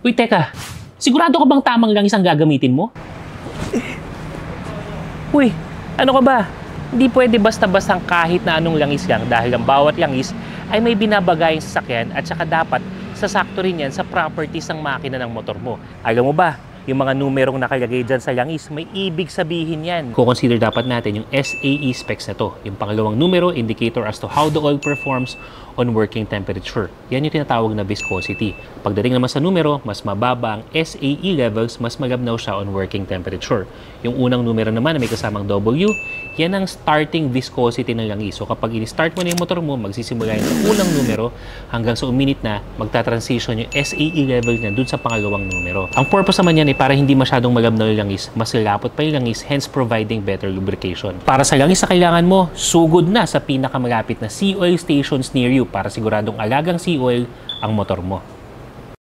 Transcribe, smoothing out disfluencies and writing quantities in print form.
Uy, teka. Sigurado ka bang tamang langis ang gagamitin mo? Uy, ano ka ba? Hindi pwede basta-bastang kahit na anong langis lang dahil ang bawat langis ay may binabagayang sasakyan at saka dapat sasakto rin yan sa properties ng makina ng motor mo. Alam mo ba, yung mga numerong nakalagay dyan sa langis, may ibig sabihin yan. Kukonsider dapat natin yung SAE specs na to. Yung pangalawang numero, indicator as to how the oil performs on working temperature. Yan yung tinatawag na viscosity. Pagdating naman sa numero, mas mababa ang SAE levels, mas malabnaw siya on working temperature. Yung unang numero naman na may kasamang W, yan ang starting viscosity ng langis. So kapag in-start mo na yung motor mo, magsisimula yung sa unang numero hanggang sa uminit na, magta-transition yung SAE level na dun sa pangalawang numero. Ang purpose naman yan ay para hindi masyadong malabnaw yung langis, mas lalapot pa yung langis, hence providing better lubrication. Para sa langis na kailangan mo, sugod na sa pinakamalapit na sea oil stations near you para siguradong alagang sea oil ang motor mo.